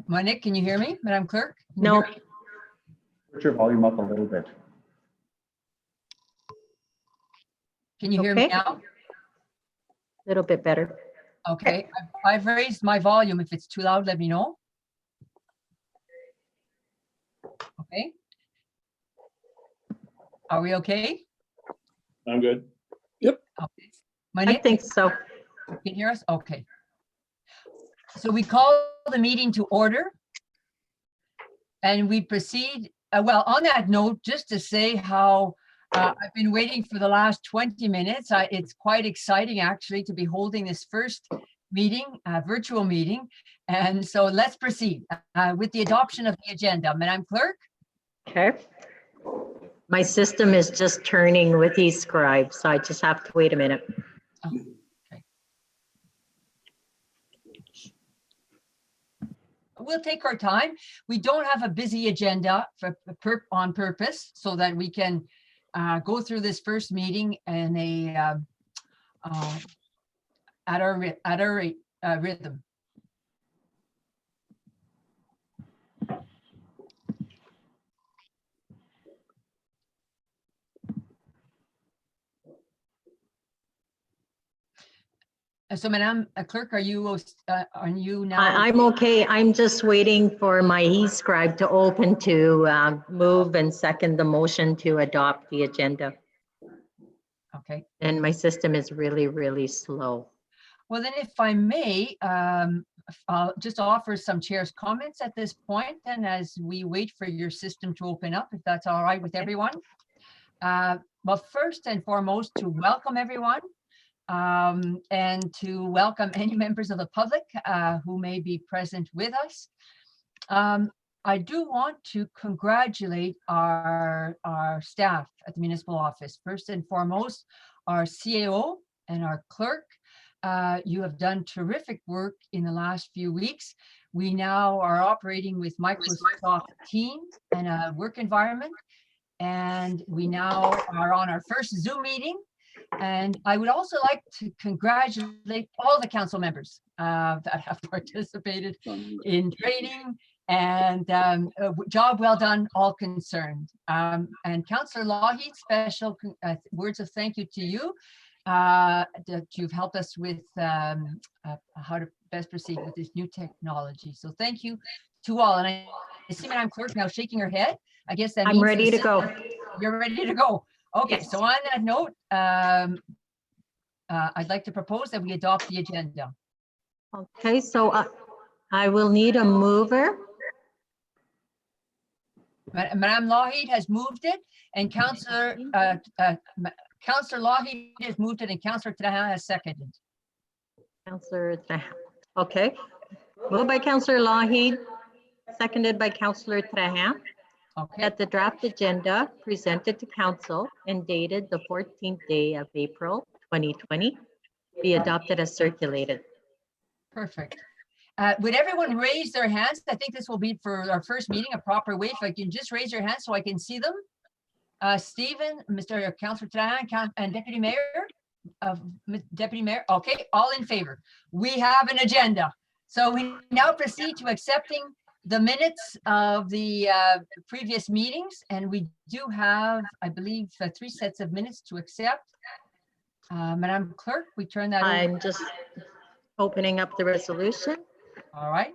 Monique, can you hear me, Madam Clerk? Can you No, hear me? Put your volume up a little bit. Can you hear me Okay. now? a little bit better. Okay, I've raised my volume. If it's too loud, let me know. Okay. Are we okay? I'm good. Okay. I Monique, think so. can you hear us? Okay. So we call the meeting to order. And we proceed, well, on that note, just to say how I've been waiting for the last 20 minutes. It's quite exciting actually to be holding this first meeting, virtual meeting. And so let's proceed with the adoption of the agenda. Madam Clerk? Okay. My system is just turning with eScribe, so I just have to wait a minute. We'll take our time. We don't have a busy agenda on purpose so that we can go through this first meeting in a at our rhythm. So, Madam Clerk, are you now? I'm okay. I'm just waiting for my eScribe to open to move and second the motion to adopt the agenda. Okay. And my system is really, really slow. Well, then if I may, I'll just offer some chair's comments at this point, and as we wait for your system to open up, if that's all right with everyone. Well, first and foremost, to welcome everyone and to welcome any members of the public who may be present with us. I do want to congratulate our staff at the municipal office. First and foremost, our CAO and our clerk. You have done terrific work in the last few weeks. We now are operating with Microsoft Teams and a work environment, and we now are on our first Zoom meeting. And I would also like to congratulate all the council members that have participated in training, and job well done, all concerned. And Councillor Lougheed, special words of thank you to you that you've helped us with how to best proceed with this new technology. So thank you to all. And I see Madam Clerk now shaking her head. I guess that I'm means ready to go. You're ready to go. Okay, Yes. so on that note, I'd like to propose that we adopt the agenda. Okay, so I will need a mover. Madame Lougheed has moved it, and Councillor Lougheed has moved it, and Councillor Trahan has seconded. Councillor, okay. Moved by Councillor Lougheed, seconded by Councillor Trahan. Okay, That the draft agenda presented to council and dated the 14th day of April 2020 be adopted as circulated. perfect. Would everyone raise their hands? I think this will be for our first meeting a proper way. If I can just raise your hands so I can see them. Stephen, Mr. Councillor Trahan, and Deputy Mayor. Okay, all in favor. We have an agenda. So we now proceed to accepting the minutes of the previous meetings, and we do have, I believe, 3 sets of minutes to accept. Madam Clerk, we turn that over. I'm just opening up the resolution. All right.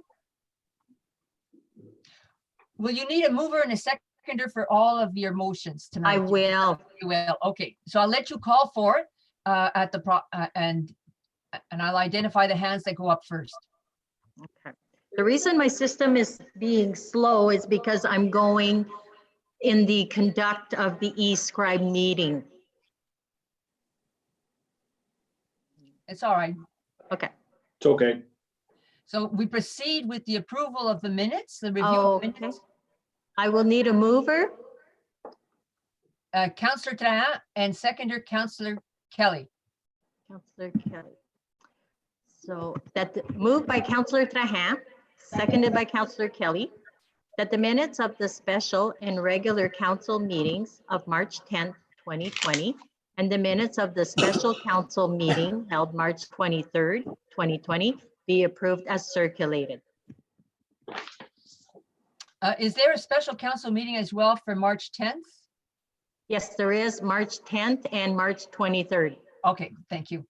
Will you need a mover and a seconder for all of your motions tonight? I will. You will. Okay, so I'll let you call for it at the and I'll identify the hands that go up first. Okay. The reason my system is being slow is because I'm going in the conduct of the eScribe meeting. It's all right. Okay. It's okay. So we proceed with the approval of the minutes, the review of Okay. minutes. I will need a mover. Councillor Trahan and seconder Councillor Kelly. Councillor Kelly. So that moved by Councillor Trahan, seconded by Councillor Kelly, that the minutes of the special and regular council meetings of March 10th, 2020, and the minutes of the special council meeting held March 23rd, 2020, be approved as circulated. Is there a special council meeting as well for March 10th? Yes, there is March 10th and March 23rd. Okay, thank you.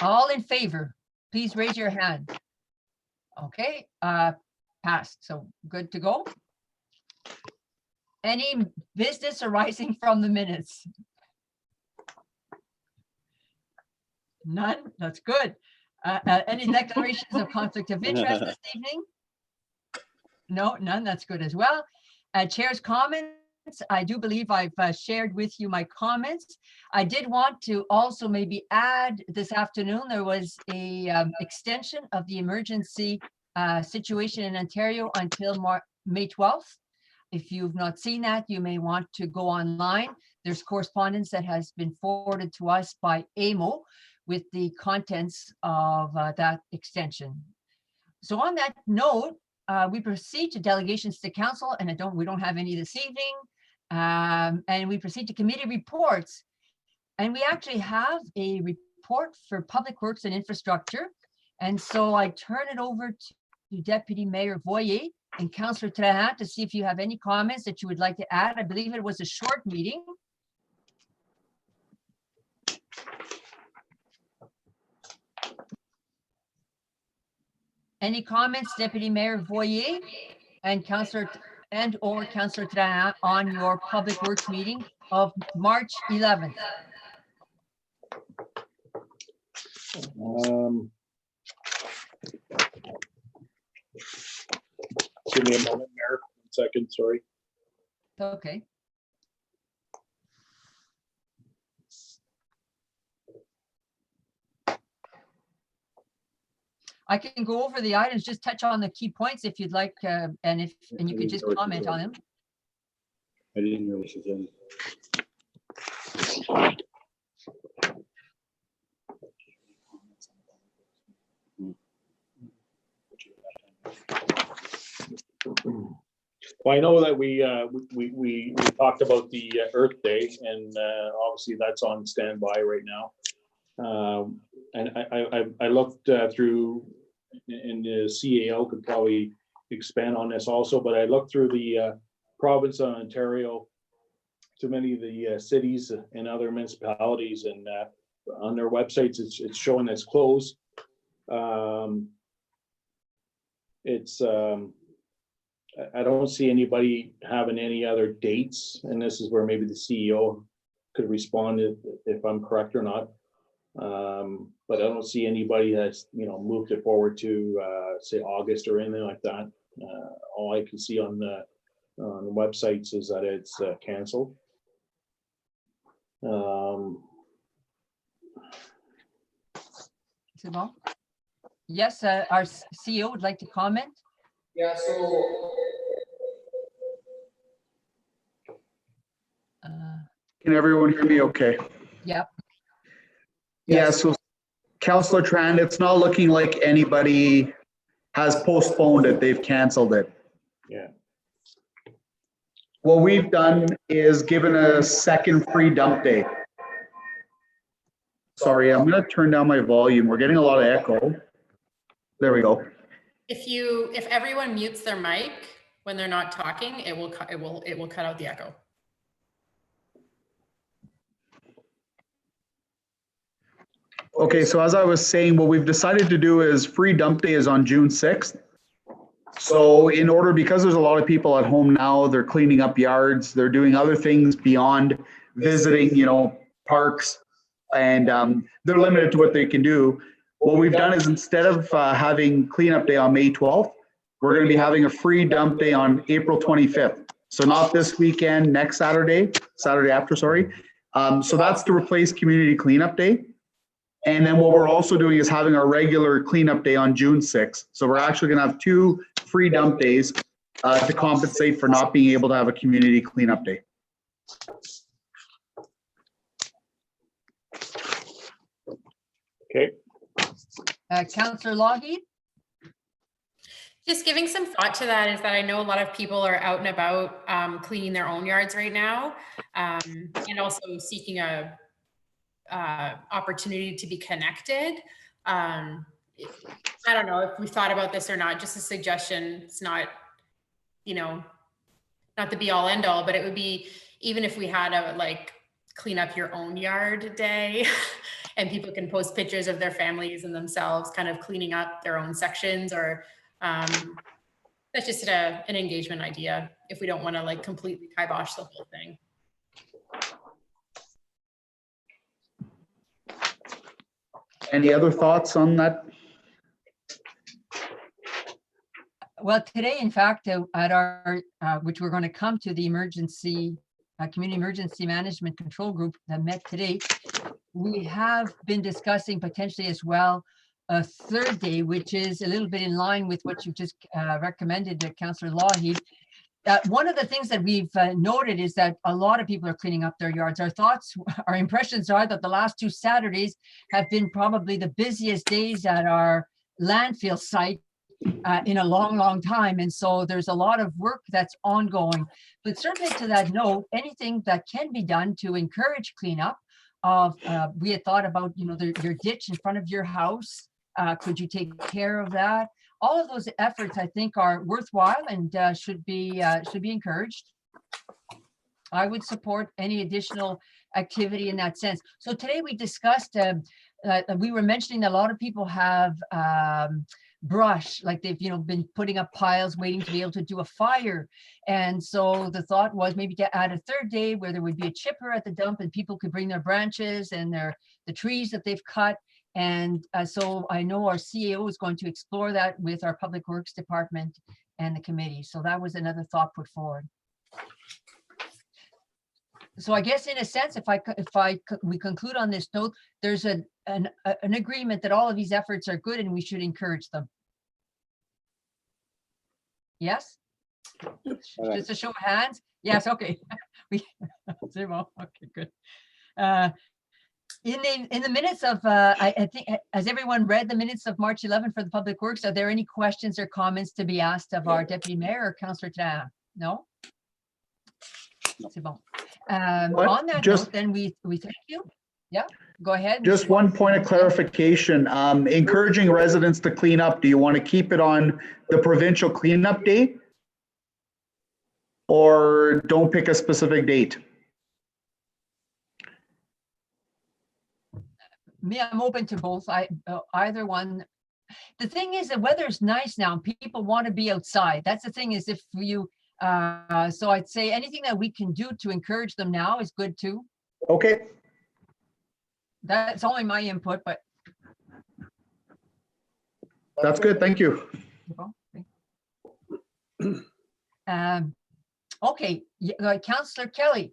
All in favor, please raise your hand. Okay, passed, so good to go. Any business arising from the minutes? None, that's good. Any declarations of conflict of interest this evening? No, none, that's good as well. Chair's comments, I do believe I've shared with you my comments. I did want to also maybe add this afternoon, there was a extension of the emergency situation in Ontario until May 12th. If you've not seen that, you may want to go online. There's correspondence that has been forwarded to us by AMO with the contents of that extension. So on that note, we proceed to delegations to council, and we don't have any this evening. And we proceed to committee reports. And we actually have a report for Public Works and Infrastructure. And so I turn it over to Deputy Mayor Voyer and Councillor Trahan to see if you have any comments that you would like to add. I believe it was a short meeting. Any comments, Deputy Mayor Voyer and Councillor or Councillor Trahan on your Public Works meeting of March 11th? Give me a moment, Mayor. 1 second, sorry. Okay. I can go over the items, just touch on the key points if you'd like, and you could just comment on them. I didn't know this was in. Well, I know that we talked about the Earth Day, and obviously that's on standby right now. And I looked through, and the CAO could probably expand on this also, but I looked through the province of Ontario to many of the cities and other municipalities, and on their websites, it's showing it's closed. I don't see anybody having any other dates, and this is where maybe the CEO could respond if I'm correct or not. But I don't see anybody that's, moved it forward to say August or anything like that. All I can see on the websites is that it's canceled. Yes, our CEO would like to comment. Yeah, so can everyone hear me okay? Yep. Yeah, so Councillor Tran, it's not looking like anybody has postponed it. They've canceled it. Yeah. What we've done is given a second free dump day. Sorry, I'm going to turn down my volume. We're getting a lot of echo. There we go. If everyone mutes their mic when they're not talking, it will cut out the echo. Okay, so as I was saying, what we've decided to do is free dump day is on June 6th. So because there's a lot of people at home now, they're cleaning up yards, they're doing other things beyond visiting, parks, and they're limited to what they can do. What we've done is instead of having cleanup day on May 12th, we're going to be having a free dump day on April 25th. So not this weekend, next Saturday after, sorry. So that's to replace community cleanup day. And then what we're also doing is having our regular cleanup day on June 6th. So we're actually going to have 2 free dump days to compensate for not being able to have a community cleanup day. Okay. Councillor Lougheed? Just giving some thought to that is that I know a lot of people are out and about cleaning their own yards right now, and also seeking a opportunity to be connected. I don't know if we thought about this or not, just a suggestion. It's not, not the be all end all, but it would be, even if we had a like clean up your own yard day and people can post pictures of their families and themselves kind of cleaning up their own sections, or that's just an engagement idea if we don't want to like completely kibosh the whole thing. Any other thoughts on that? Well, today, in fact, at our, which we're going to come to, the emergency, community emergency management control group that met today, we have been discussing potentially as well a third day, which is a little bit in line with what you just recommended, Councillor Lougheed. One of the things that we've noted is that a lot of people are cleaning up their yards. Our thoughts, our impressions are that the last 2 Saturdays have been probably the busiest days at our landfill site in a long, long time. And so there's a lot of work that's ongoing. But certainly to that note, anything that can be done to encourage cleanup of, we had thought about, you know, your ditch in front of your house. Could you take care of that? All of those efforts, I think, are worthwhile and should be encouraged. I would support any additional activity in that sense. So today we discussed, we were mentioning that a lot of people have brush, like they've, you know, been putting up piles waiting to be able to do a fire. And so the thought was maybe to add a third day where there would be a chipper at the dump and people could bring their branches and the trees that they've cut. And so I know our CAO is going to explore that with our Public Works Department and the committee. So that was another thought put forward. So I guess in a sense, we conclude on this note, there's an agreement that all of these efforts are good and we should encourage them. Yes? Just a show of hands? Yes, okay. Okay, good. In the minutes of, I think, has everyone read the minutes of March 11 for the Public Works? Are there any questions or comments to be asked of our Deputy Mayor or Councillor Trahan? No? C'est bon. On that note, then we thank you. Yeah, go ahead. Just one point of clarification, encouraging residents to clean up. Do you want to keep it on the provincial cleanup day? Or don't pick a specific date? Me, I'm open to both. Either one. The thing is, the weather's nice now. People want to be outside. That's the thing, is if you, so I'd say anything that we can do to encourage them now is good too. Okay. That's only my input, but. That's good. Thank you. Okay, Councillor Kelly.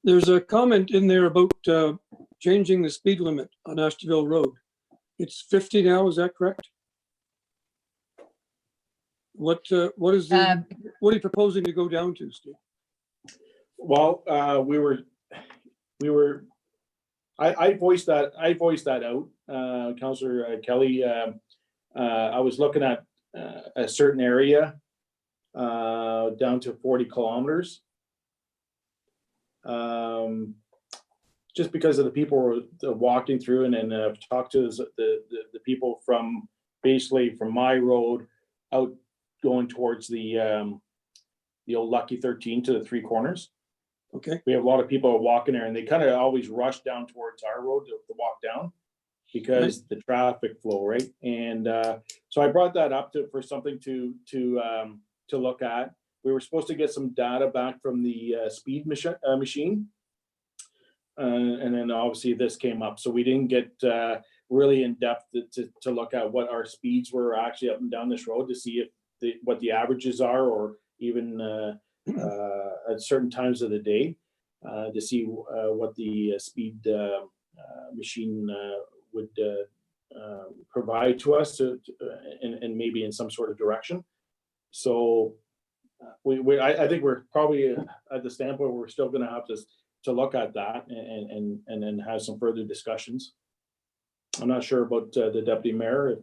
There's a comment in there about changing the speed limit on Ashtabula Road. It's 50 now, is that correct? What is the, what are you proposing to go down to, Steve? Well, I voiced that out, Councillor Kelly. I was looking at a certain area down to 40 kilometers. Just because of the people walking through, and then I've talked to the people from basically from my road out going towards the old Lucky 13 to the Three Corners. Okay. We have a lot of people walking there, and they kind of always rush down towards our road to walk down because the traffic flow, right? And so I brought that up for something to look at. We were supposed to get some data back from the speed machine. And then obviously this came up. So we didn't get really in depth to look at what our speeds were actually up and down this road to see if what the averages are, or even at certain times of the day to see what the speed machine would provide to us and maybe in some sort of direction. So I think we're probably at the standpoint where we're still going to have to look at that and then have some further discussions. I'm not sure about the deputy mayor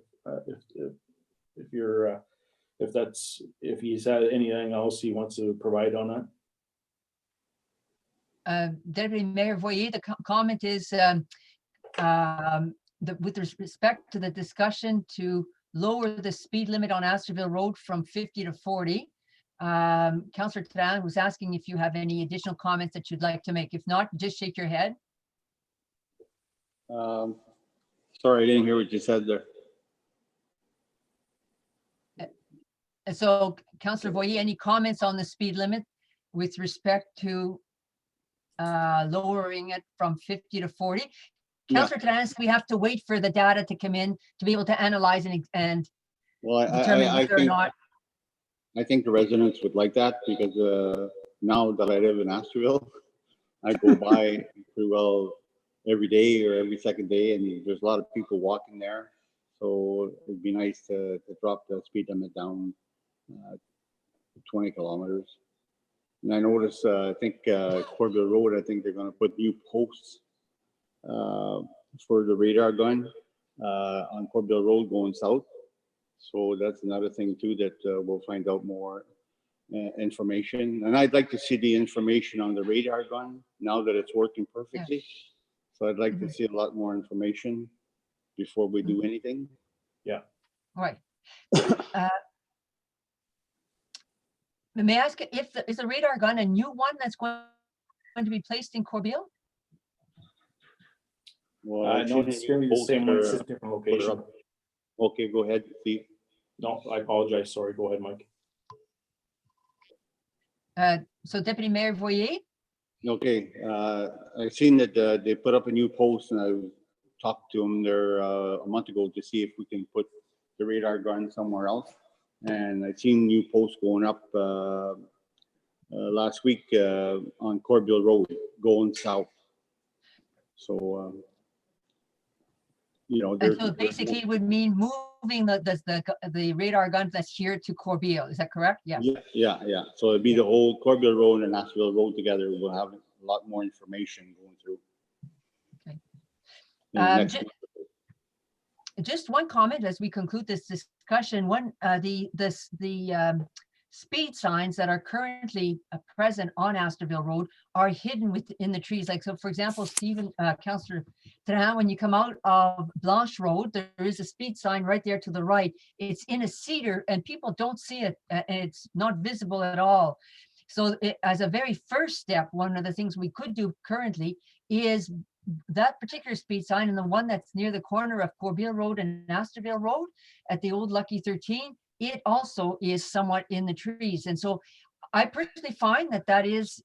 if he's had anything else he wants to provide on that. Deputy Mayor Voyer, the comment is with respect to the discussion to lower the speed limit on Astorville Road from 50 to 40. Councillor Tran was asking if you have any additional comments that you'd like to make. If not, just shake your head. Sorry, I didn't hear what you said there. And so, Councillor Voyer, any comments on the speed limit with respect to lowering it from 50 to 40? Yeah. Councillor Tran, we have to wait for the data to come in to be able to analyze and Well, determine I whether or think, not. I think the residents would like that because now that I live in Asheville, I go by pretty well every day or every second day, and there's a lot of people walking there. So it'd be nice to drop the speed limit down 20 kilometers. And I noticed, I think Corville Road, I think they're going to put new posts for the radar gun on Corville Road going south. So that's another thing too that we'll find out more information. And I'd like to see the information on the radar gun now that it's working perfectly. So I'd like to see a lot more information before we do anything. All right. May I ask if is the radar gun a new one that's going to be placed in Corbeil? Well, No, it's going to be the same one, it's just a different location. Okay, go ahead, Steve. No, I apologize. Sorry, go ahead, Mike. So Deputy Mayor Voyer? Okay, I've seen that they put up a new post, and I talked to them there a month ago to see if we can put the radar gun somewhere else. And I've seen new posts going up last week on Corbeil Road going south. So, you know, And so basically it would mean moving the radar gun that's here to Corbeil. Is that correct? Yes. Yeah. So it'd be the whole Corbeil Road and Asheville Road together. We'll have a lot more information going through. Okay. in the next month. Just one comment as we conclude this discussion. The speed signs that are currently present on Astorville Road are hidden within the trees. Like, so for example, Stephen, Councillor Tran, when you come out of Blanche Road, there is a speed sign right there to the right. It's in a cedar and people don't see it. And it's not visible at all. So as a very first step, one of the things we could do currently is that particular speed sign, and the one that's near the corner of Corbeil Road and Astorville Road at the old Lucky 13, it also is somewhat in the trees. And so I personally find that is,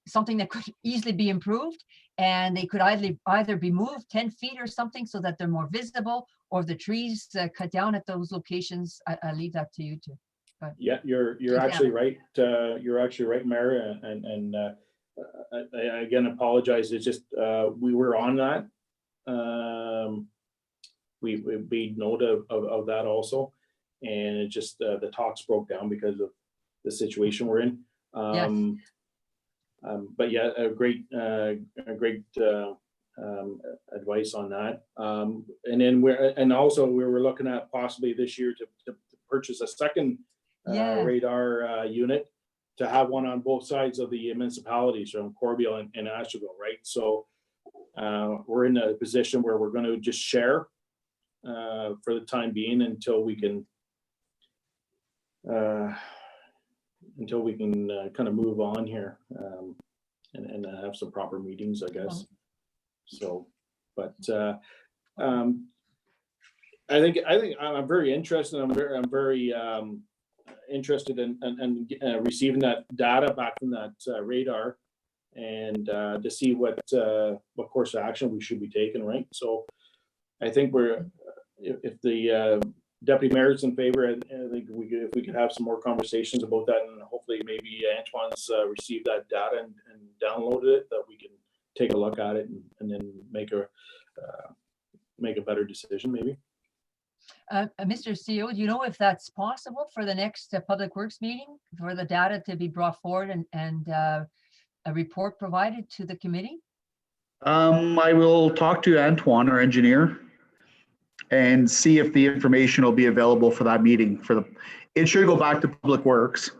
something that could easily be improved, and they could either be moved 10 feet or something so that they're more visible, or the trees cut down at those locations. I leave that to you too. But Yeah, you're actually right. You're actually right, Mayor. And I again apologize. It's just we were on that. We made note of that also, and it just the talks broke down because of the situation we're in. But yeah, a great advice on that. And then we were looking at possibly this year to purchase a second radar unit, to have one on both sides of the municipalities from Corbeil and Asheville, right? So we're in a position where we're going to just share for the time being until we can kind of move on here and have some proper meetings, I guess. So, but I think I'm very interested. I'm very interested in receiving that data back from that radar, and to see what course of action we should be taking, right? So I think if the deputy mayor is in favor, I think if we could have some more conversations about that, and hopefully maybe Antoine's received that data and downloaded it, that we can take a look at it and then make a better decision maybe. Mr. CEO, do you know if that's possible for the next Public Works meeting, for the data to be brought forward and a report provided to the committee? I will talk to Antoine, our engineer, and see if the information will be available for that meeting. It should go back to Public Works.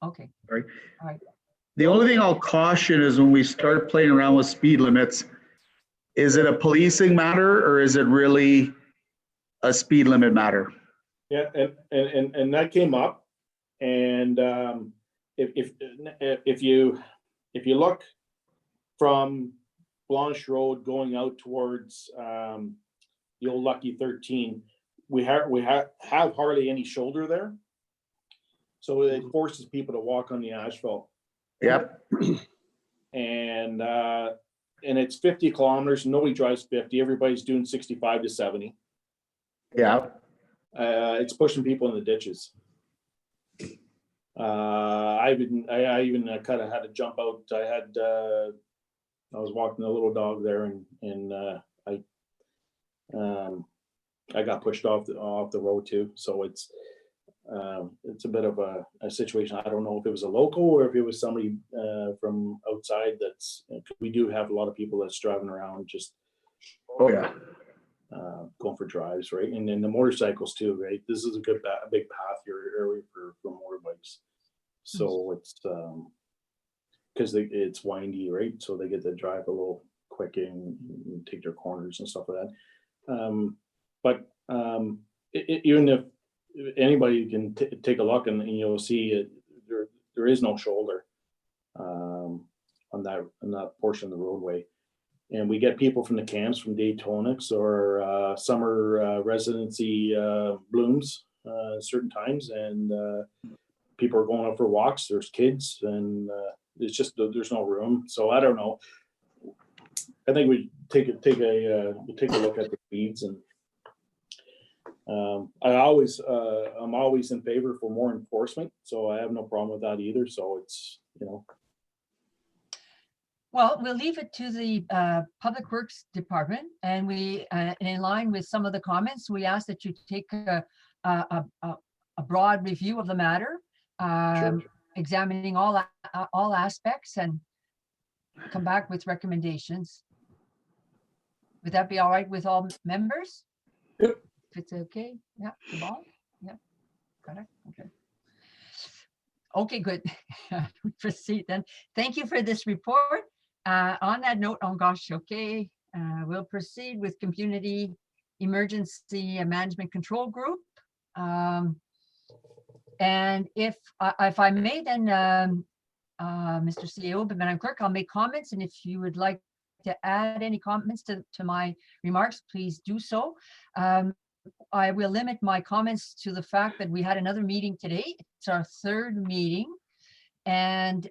Okay. Right. All right. The only thing I'll caution is when we start playing around with speed limits, is it a policing matter or is it really a speed limit matter? Yeah, and that came up, and if you look from Blanche Road going out towards the old Lucky 13, we have hardly any shoulder there, so it forces people to walk on the asphalt, Yep. and it's 50 kilometers. Nobody drives 50. Everybody's doing 65 to 70. Yeah. It's pushing people in the ditches. I even kind of had to jump out. I was walking a little dog there, and I got pushed off the road too. So it's a bit of a situation. I don't know if it was a local or if it was somebody from outside. We do have a lot of people that's driving around just Oh, yeah. going for drives, right? And then the motorcycles too, right? This is a big path here area for motorbikes. So it's because it's windy, right? So they get to drive a little quick and take their corners and stuff like that. But even if anybody can take a look and you'll see it, there is no shoulder on that portion of the roadway. And we get people from the camps, from Daytonics or summer residency blooms certain times, and people are going out for walks. There's kids, and it's just there's no room. So I don't know. I think we take a look at the speeds, and I'm always in favor for more enforcement. So I have no problem with that either. So it's Well, we'll leave it to the Public Works Department, and we, in line with some of the comments, we ask that you take a broad review of the matter, examining all aspects, and come back with recommendations. Would that be all right with all members? Yep. If it's okay, yeah, Jamal? Yeah, got it, okay. Okay, good. We proceed then. Thank you for this report. On that note, oh gosh, okay, we'll proceed with Community Emergency Management Control Group. And if I may, then Mr. CEO, but Madam Clerk, I'll make comments, and if you would like to add any comments to my remarks, please do so. I will limit my comments to the fact that we had another meeting today. It's our third meeting. And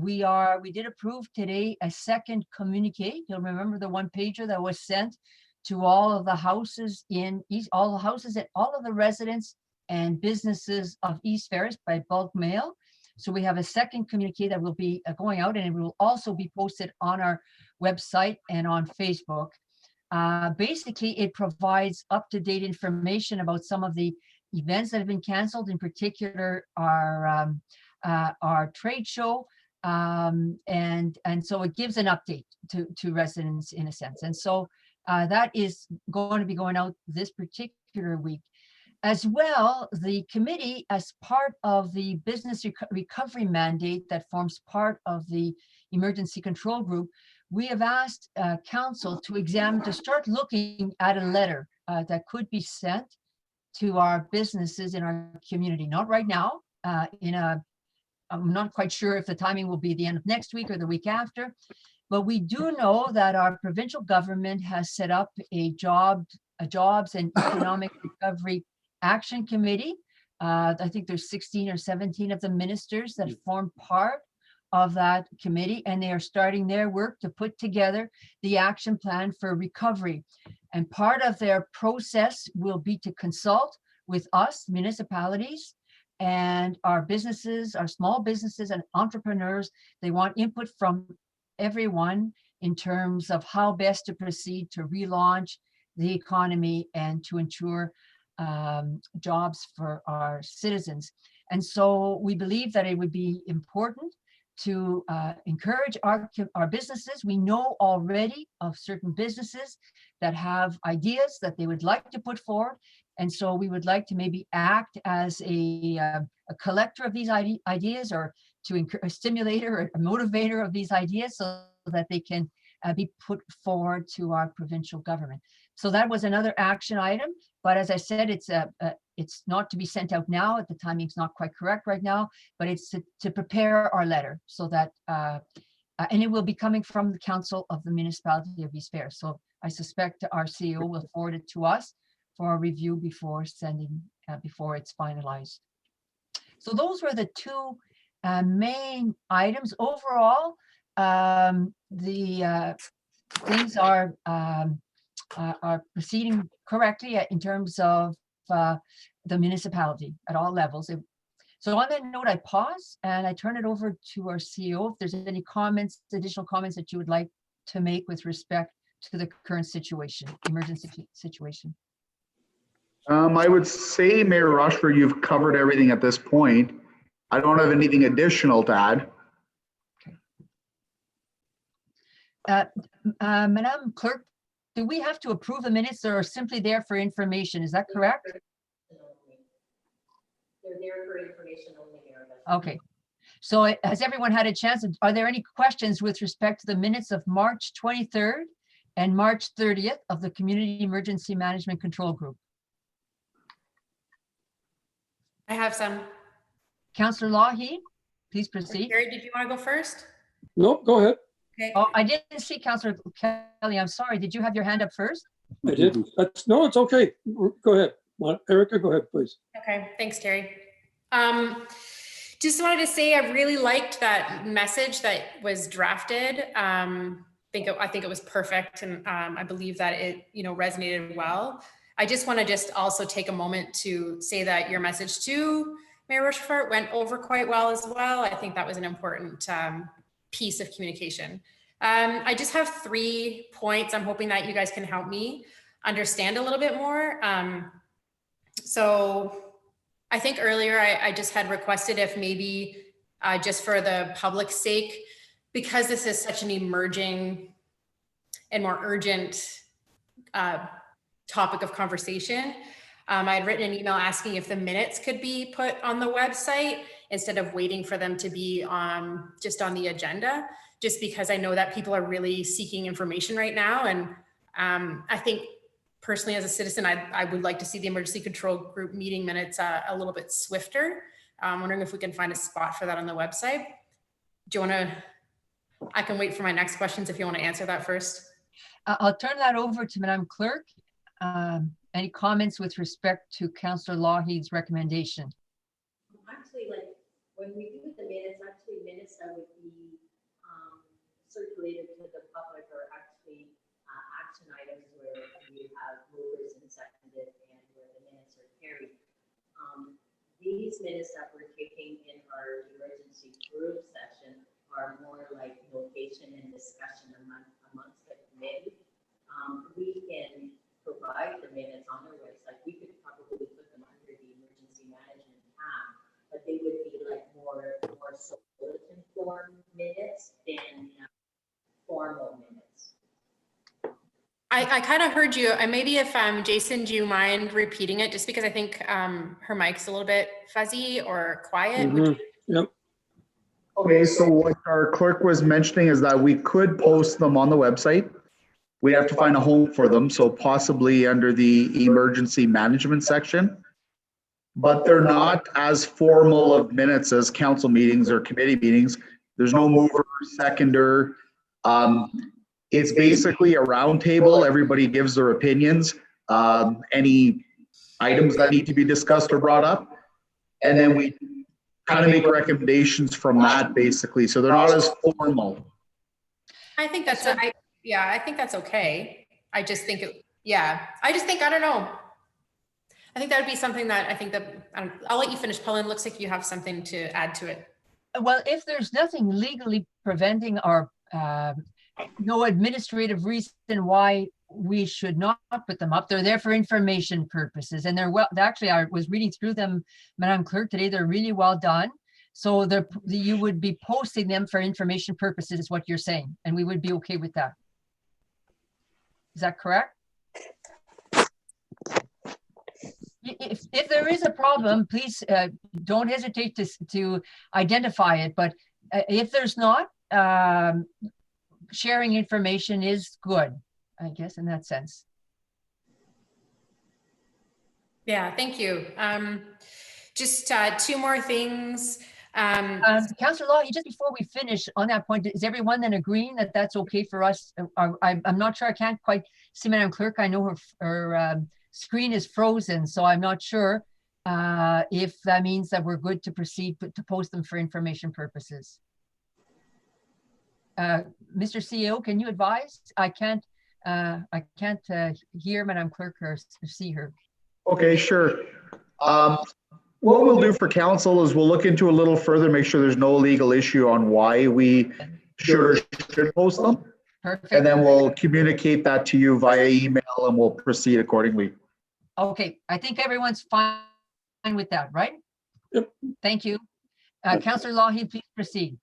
we did approve today a second communique. You'll remember the one pager that was sent to all of the houses in all of the residents and businesses of East Ferris by bulk mail. So we have a second communique that will be going out, and it will also be posted on our website and on Facebook. Basically, it provides up-to-date information about some of the events that have been canceled, in particular our trade show, and so it gives an update to residents in a sense. And so that is going to be going out this particular week. As well, the committee, as part of the business recovery mandate that forms part of the emergency control group, we have asked council to start looking at a letter that could be sent to our businesses in our community. Not right now, I'm not quite sure if the timing will be the end of next week or the week after, but we do know that our provincial government has set up a jobs and economic recovery action committee. I think there's 16 or 17 of the ministers that form part of that committee, and they are starting their work to put together the action plan for recovery. And part of their process will be to consult with us, municipalities, and our businesses, our small businesses and entrepreneurs. They want input from everyone in terms of how best to proceed to relaunch the economy and to ensure jobs for our citizens. And so we believe that it would be important to encourage our businesses. We know already of certain businesses that have ideas that they would like to put forward. And so we would like to maybe act as a collector of these ideas, or to a stimulator or a motivator of these ideas, so that they can be put forward to our provincial government. So that was another action item. But as I said, it's not to be sent out now. The timing's not quite correct right now, but it's to prepare our letter so that, and it will be coming from the Council of the Municipality of East Bear. So I suspect our CEO will forward it to us for a review before sending, before it's finalized. So those were the two main items. Overall, the things are proceeding correctly in terms of the municipality at all levels. So on that note, I pause and I turn it over to our CEO. If there's any comments, additional comments that you would like to make with respect to the current situation, emergency situation. I would say, Mayor Rochford, you've covered everything at this point. I don't have anything additional to add. Madam Clerk, do we have to approve the minutes or are simply there for information? Is that correct? They're there for information only, Mayor. Okay. So has everyone had a chance? Are there any questions with respect to the minutes of March 23rd and March 30th of the Community Emergency Management Control Group? I have some. Councillor Lougheed, please proceed. Gary, did you want to go first? No, go ahead. Okay. Oh, I didn't see Councillor Kelly. I'm sorry. Did you have your hand up first? I did. No, it's okay. Go ahead. Erica, go ahead, please. Okay, thanks, Terry. Just wanted to say I really liked that message that was drafted. I think it was perfect, and I believe that it resonated well. I just want to also take a moment to say that your message to Mayor Rochefort went over quite well as well. I think that was an important piece of communication. I just have 3 points. I'm hoping that you guys can help me understand a little bit more. So I think earlier I just had requested if maybe just for the public's sake, because this is such an emerging and more urgent topic of conversation, I had written an email asking if the minutes could be put on the website instead of waiting for them to be just on the agenda, just because I know that people are really seeking information right now. And I think personally, as a citizen, I would like to see the emergency control group meeting minutes a little bit swifter. I'm wondering if we can find a spot for that on the website. Do you want to, I can wait for my next questions if you want to answer that first. I'll turn that over to Madam Clerk. Any comments with respect to Councillor Lougheed's recommendation? Actually, like when we do the minutes, minutes that would be circulated to the public are actually action items where you have movers and seconded and where the minutes are carried. These minutes that we're taking in our emergency group session are more like notation and discussion amongst the committee. We can provide the minutes on our website. We could probably put them under the emergency management tab, but they would be like more bulletin form minutes than formal minutes. I kind of heard you. Maybe if Jason, do you mind repeating it? Just because I think her mic's a little bit fuzzy or quiet. Yep. Okay, so what our clerk was mentioning is that we could post them on the website. We have to find a home for them, so possibly under the emergency management section. But they're not as formal of minutes as council meetings or committee meetings. There's no mover, seconder. It's basically a round table. Everybody gives their opinions, any items that need to be discussed or brought up. And then we kind of make recommendations from that, basically. So they're not as formal. I think that's, I think that's okay. I just think, I don't know. I think that would be something that I think that, I'll let you finish, Pauline. Looks like you have something to add to it. Well, if there's nothing legally preventing or no administrative reason why we should not put them up, they're there for information purposes, and they're well. Actually, I was reading through them, Madam Clerk, today. They're really well done. So you would be posting them for information purposes, is what you're saying, and we would be okay with that. Is that correct? If there is a problem, please don't hesitate to identify it. But if there's not, sharing information is good, I guess, in that sense. Yeah, thank you. Just two more things. Councillor Law, just before we finish on that point, is everyone then agreeing that that's okay for us? I'm not sure. I can't quite see Madam Clerk. I know her screen is frozen, so I'm not sure if that means that we're good to proceed to post them for information purposes. Mr. CEO, can you advise? I can't hear Madam Clerk or see her. Okay, sure. What we'll do for council is we'll look into a little further, make sure there's no legal issue on why we should or should post them. Perfect. And then we'll communicate that to you via email and we'll proceed accordingly. Okay, I think everyone's fine with that, right? Yep. Thank you. Councillor Lahi, please proceed.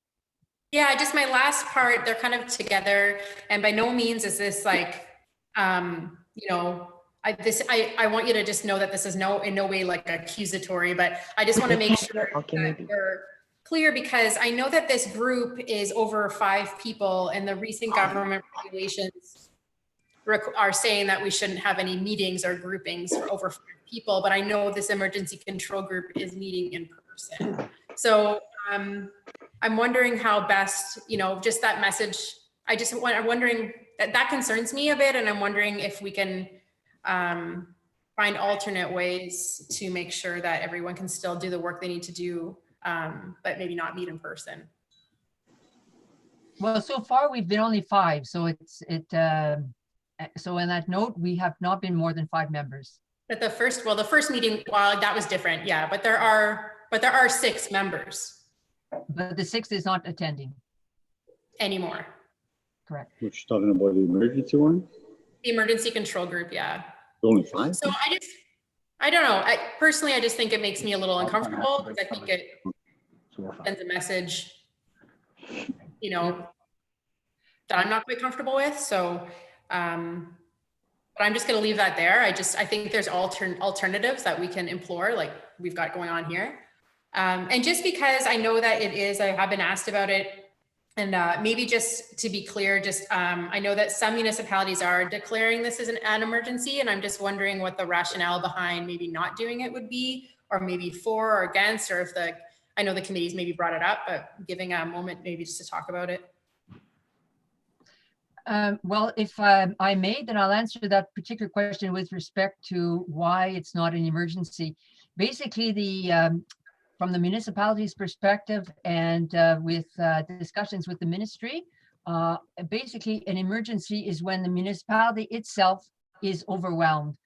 Yeah, just my last part, they're kind of together, and by no means is this like, you know, I want you to just know that this is in no way like accusatory, but I just want to make sure that we're clear, because I know that this group is over 5 people, and the recent government regulations are saying that we shouldn't have any meetings or groupings for over 5 people, but I know this emergency control group is meeting in person. So I'm wondering how best, you know, just that message, I'm wondering that concerns me a bit, and I'm wondering if we can find alternate ways to make sure that everyone can still do the work they need to do, but maybe not meet in person. Well, so far we've been only 5, so so in that note, we have not been more than 5 members. But the first meeting, well, that was different, yeah. But there are 6 members. But the 6th is not attending Anymore. Correct. Which is talking about the emergency one? The emergency control group, yeah. Only 5? So I don't know. Personally, I just think it makes me a little uncomfortable, because I think it sends a message, you know, that I'm not quite comfortable with. So, but I'm just going to leave that there. I think there's alternatives that we can implore, like we've got going on here. And just because I know that I have been asked about it, and maybe just to be clear, I know that some municipalities are declaring this as an emergency, and I'm just wondering what the rationale behind maybe not doing it would be, or maybe for or against, or if I know the committees maybe brought it up, but giving a moment maybe just to talk about it. Well, if I may, then I'll answer that particular question with respect to why it's not an emergency. Basically, from the municipality's perspective, and with discussions with the ministry, basically an emergency is when the municipality itself is overwhelmed.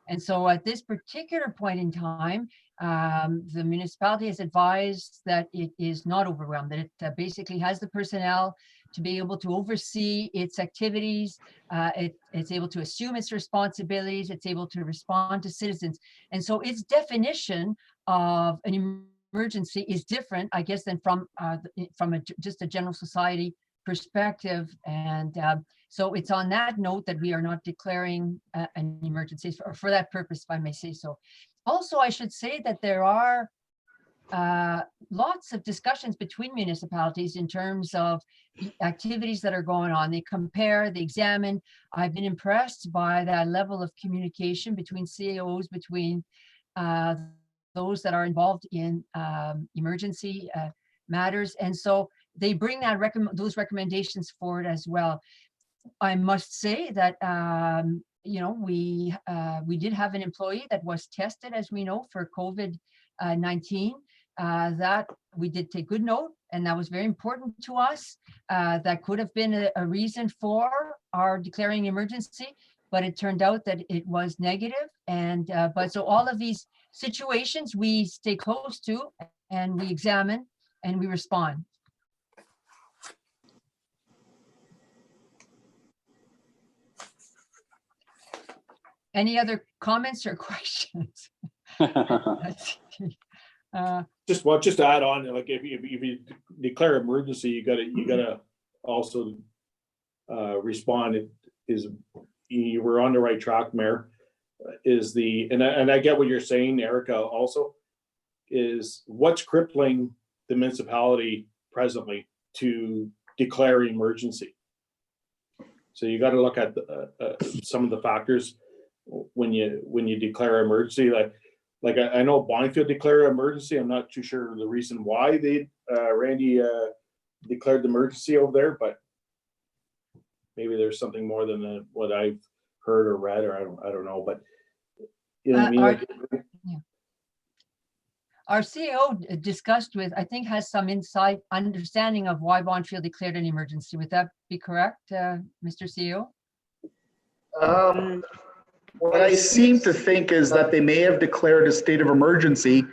And so at this particular point in time, the municipality has advised that it is not overwhelmed, that it basically has the personnel to be able to oversee its activities. It's able to assume its responsibilities. It's able to respond to citizens. And so its definition of an emergency is different, I guess, than from just a general society perspective. And so it's on that note that we are not declaring an emergency for that purpose, if I may say so. Also, I should say that there are lots of discussions between municipalities in terms of activities that are going on. They compare, they examine. I've been impressed by that level of communication between CAOs, between those that are involved in emergency matters. And so they bring those recommendations forward as well. I must say that you know, we did have an employee that was tested, as we know, for COVID-19. That we did take good note, and that was very important to us. That could have been a reason for our declaring emergency, but it turned out that it was negative. And but so all of these situations we stay close to, and we examine, and we respond. Any other comments or questions? Just to add on, like if you declare emergency, you gotta also respond. You were on the right track, Mayor. And I get what you're saying, Erica, also, is what's crippling the municipality presently to declare emergency. So you got to look at some of the factors when you declare emergency. Like like I know Bonneville declared an emergency. I'm not too sure the reason why they, Randy, declared the emergency over there, but maybe there's something more than what I've heard or read, or I don't know, but you know what I mean? Like, Our CEO discussed with, I think, has some insight, understanding of why Bonneville declared an emergency. Would that be correct, Mr. CEO? What I seem to think is that they may have declared a state of emergency,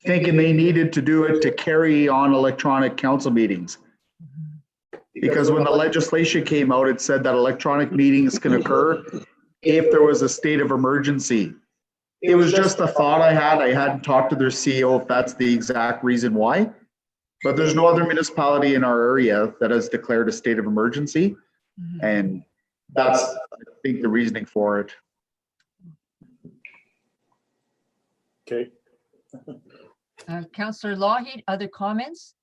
thinking they needed to do it to carry on electronic council meetings. Because when the legislation came out, it said that electronic meetings can occur if there was a state of emergency. It was just a thought I had. I hadn't talked to their CEO if that's the exact reason why. But there's no other municipality in our area that has declared a state of emergency. And that's, I think, the reasoning for it. okay. Councillor Lougheed, other comments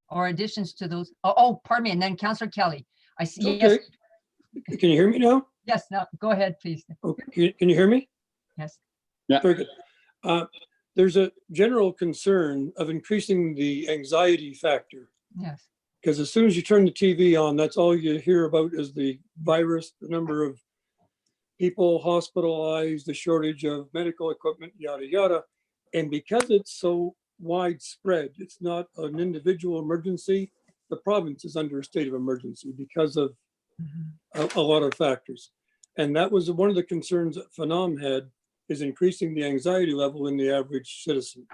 or additions to those? Oh, pardon me. And then Councillor Kelly. I see. Yes, Okay. Can you hear me now? yes. Now go ahead, please. Okay. Can you hear me? Yes. Very good. There's a general concern of increasing the anxiety factor, Yes. because as soon as you turn the TV on, that's all you hear about is the virus, the number of people hospitalized, the shortage of medical equipment, yada, yada. And because it's so widespread, it's not an individual emergency. The province is under a state of emergency because of a lot of factors. And that was one of the concerns that Phenom had, is increasing the anxiety level in the average citizen.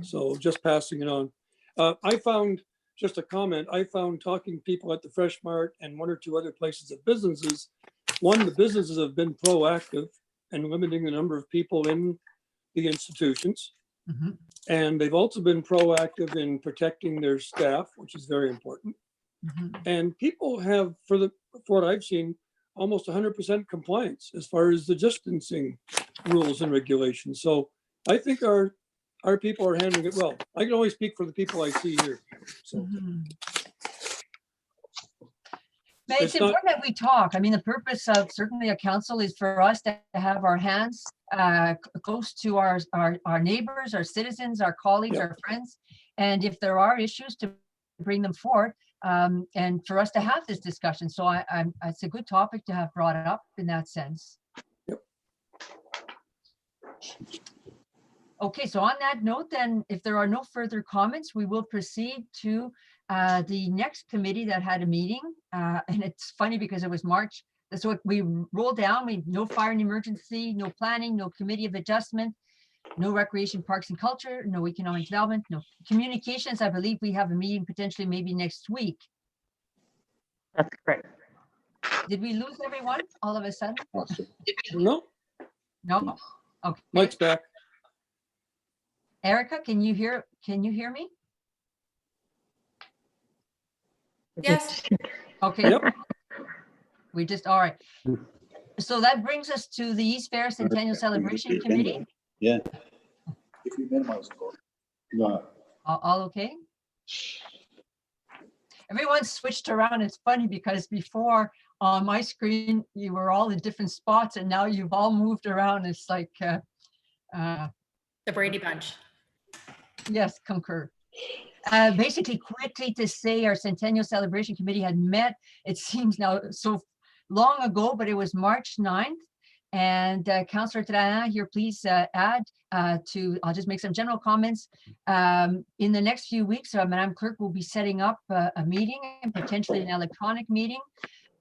So just passing it on. I found, just a comment, I found talking to people at the Fresh Mart and one or two other places of businesses, one, the businesses have been proactive and limiting the number of people in the institutions. And they've also been proactive in protecting their staff, which is very important. And people have, for what I've seen, almost 100% compliance as far as the distancing rules and regulations. So I think our people are handling it well. I can only speak for the people I see here. So But it's It's not- important that we talk. I mean, the purpose of certainly a council is for us to have our hands close to our neighbors, our citizens, our colleagues, Yeah. our friends. And if there are issues, to bring them forward and for us to have this discussion. So it's a good topic to have brought up in that sense. Yep. Okay, so on that note, then, if there are no further comments, we will proceed to the next committee that had a meeting. And it's funny because it was March. That's what we rolled down. No fire and emergency, no planning, no committee of adjustment, no recreation, parks and culture, no economic development, no communications. I believe we have a meeting potentially maybe next week. That's correct. Did we lose everyone all of a sudden? no, No? Okay. Mike's back. Erica, can you hear me? Yes. Okay. Yep. We just, all right. So that brings us to the East Fair Centennial Celebration Committee. Yeah. If you minimize the vote. No, All okay? Everyone switched around. It's funny because before on my screen, you were all in different spots and now you've all moved around. It's like, The Brady Bunch. yes, concur. Basically, quickly to say, our Centennial Celebration Committee had met, it seems now so long ago, but it was March 9th. And Councillor Trahan here, please add I'll just make some general comments. In the next few weeks, Madam Clerk will be setting up a meeting and potentially an electronic meeting.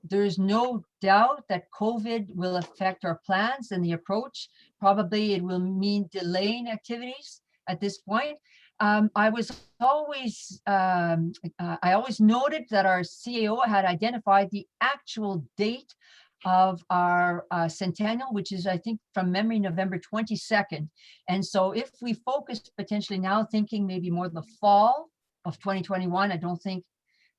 There's no doubt that COVID will affect our plans and the approach. Probably it will mean delaying activities at this point. I always noted that our CAO had identified the actual date of our centennial, which is, I think, from memory, November 22nd. And so if we focus potentially now thinking maybe more the fall of 2021, I don't think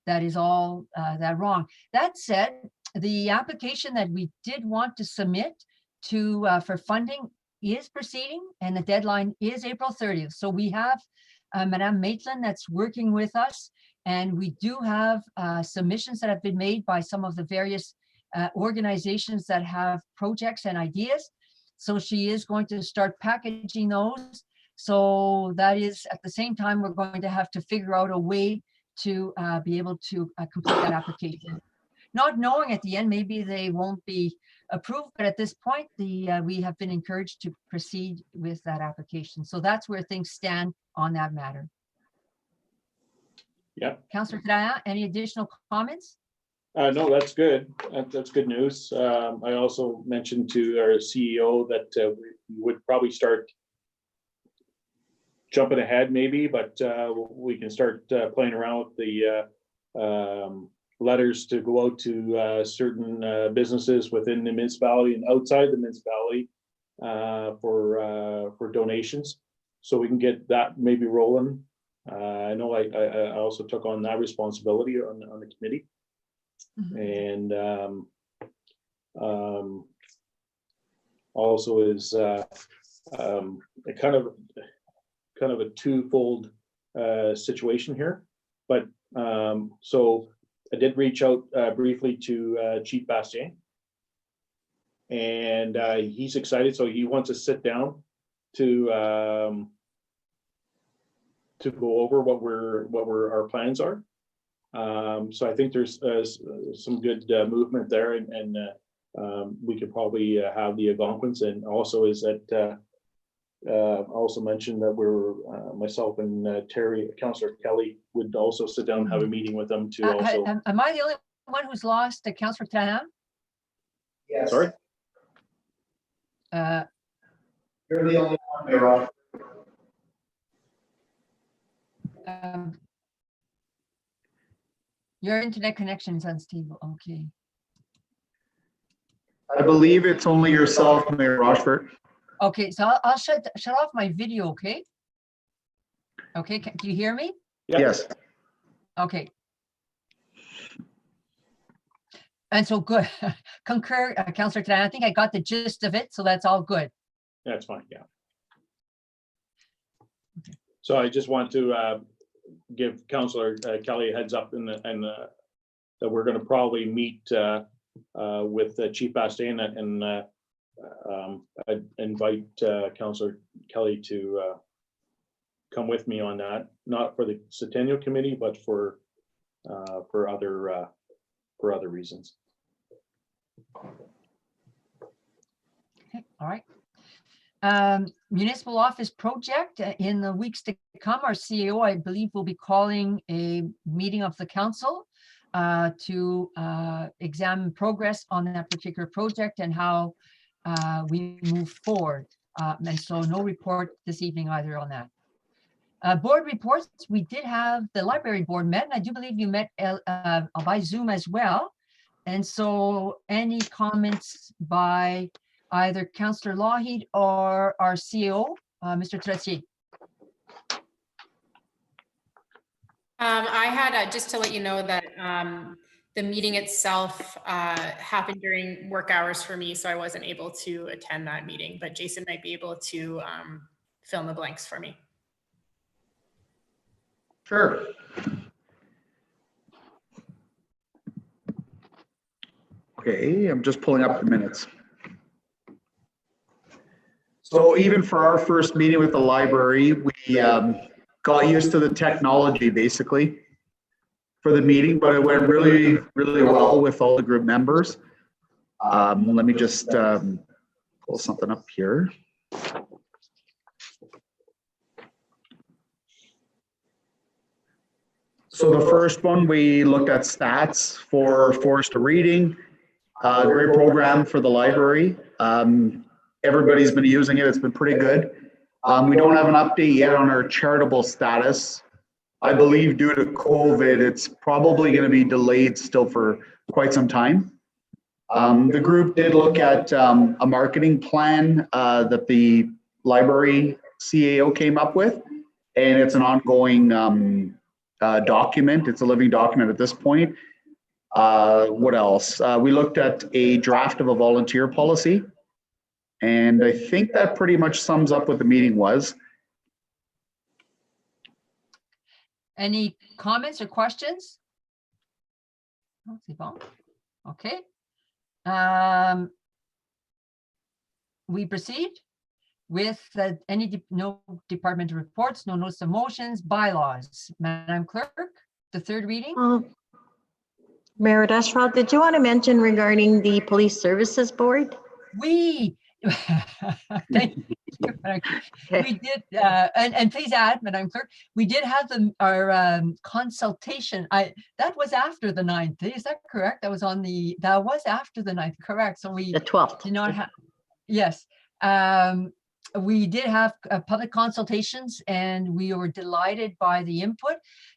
that is all that wrong. That said, the application that we did want to submit to for funding is proceeding, and the deadline is April 30th. So we have Madame Maitland that's working with us, and we do have submissions that have been made by some of the various organizations that have projects and ideas. So she is going to start packaging those. So that is, at the same time, we're going to have to figure out a way to be able to complete that application. Not knowing at the end, maybe they won't be approved, but at this point, we have been encouraged to proceed with that application. So that's where things stand on that matter. Yeah. Councillor Trahan, any additional comments? No, that's good. That's good news. I also mentioned to our CEO that we would probably start jumping ahead maybe, but we can start playing around with the letters to go out to certain businesses within the municipality and outside the municipality for donations. So we can get that maybe rolling. I know I also took on that responsibility on the committee. And also is a kind of a twofold situation here. But so I did reach out briefly to Chief Bastien, and he's excited. So he wants to sit down to go over what our plans are. So I think there's some good movement there, and we could probably have the Algonquins. And also is that also mentioned that we're myself and Terry, Councillor Kelly, would also sit down and have a meeting with them to also. Am I the only one who's lost Councillor Trahan? Yes. Sorry? You're the only one, Mayor. Your internet connection is unstable. Okay. I believe it's only yourself, Mayor Rochford. Okay, so I'll shut off my video, okay? Okay, do you hear me? Yeah. Yes. Okay. And so good. Concur, Councillor Trahan. I think I got the gist of it, so that's all good. That's fine, yeah. So I just want to give Councillor Kelly a heads up that we're going to probably meet with Chief Bastien and I'd invite Councillor Kelly to come with me on that, not for the Centennial Committee, but for other reasons. Okay, all right. Municipal office project in the weeks to come, our CEO, I believe, will be calling a meeting of the council to examine progress on that particular project and how we move forward. And so no report this evening either on that. Board reports, we did have the library board met, and I do believe you met by Zoom as well. And so any comments by either Councillor Lougheed or our CEO, Mr. Trottier? I had just to let you know that the meeting itself happened during work hours for me, so I wasn't able to attend that meeting, but Jason might be able to fill in the blanks for me. Sure. Okay, I'm just pulling up the minutes. So even for our first meeting with the library, we got used to the technology basically for the meeting, but it went really, really well with all the group members. Let me just pull something up here. So the first one, we looked at stats for Forest Reading, great program for the library. Everybody's been using it. It's been pretty good. We don't have an update yet on our charitable status. I believe due to COVID, it's probably going to be delayed still for quite some time. The group did look at a marketing plan that the library CAO came up with, and it's an ongoing document. It's a living document at this point. What else? We looked at a draft of a volunteer policy. And I think that pretty much sums up what the meeting was. Any comments or questions? Okay. we proceed with no department reports, no notice of motions, bylaws. Madam Clerk, the third reading. Mayor Ashaw, did you want to mention regarding the Police Services Board? We, thank you. We did, and please add, Madam Clerk, we did have our consultation. That was after the 9th. Is that correct? That was after the 9th, correct? So we The 12th. did not have, yes. We did have public consultations and we were delighted by the input.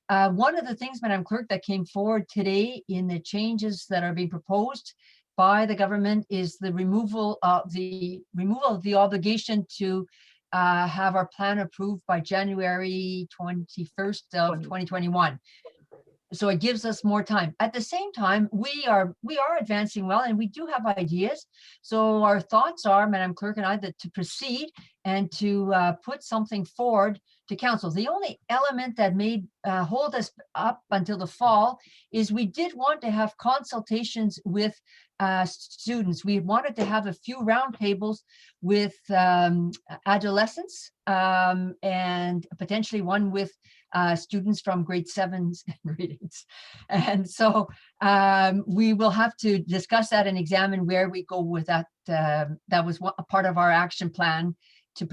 One of the things, Madam Clerk, that came forward today in the changes that are being proposed by the government is the removal of the obligation to have our plan approved by January 21st of 2021. So it gives us more time. At the same time, we are advancing well, and we do have ideas. So our thoughts are, Madam Clerk and I, that to proceed and to put something forward to council. The only element that may hold us up until the fall is we did want to have consultations with students. We wanted to have a few roundtables with adolescents and potentially one with students from grade 7s and grade 8s. And so we will have to discuss that and examine where we go with that. That was a part of our action plan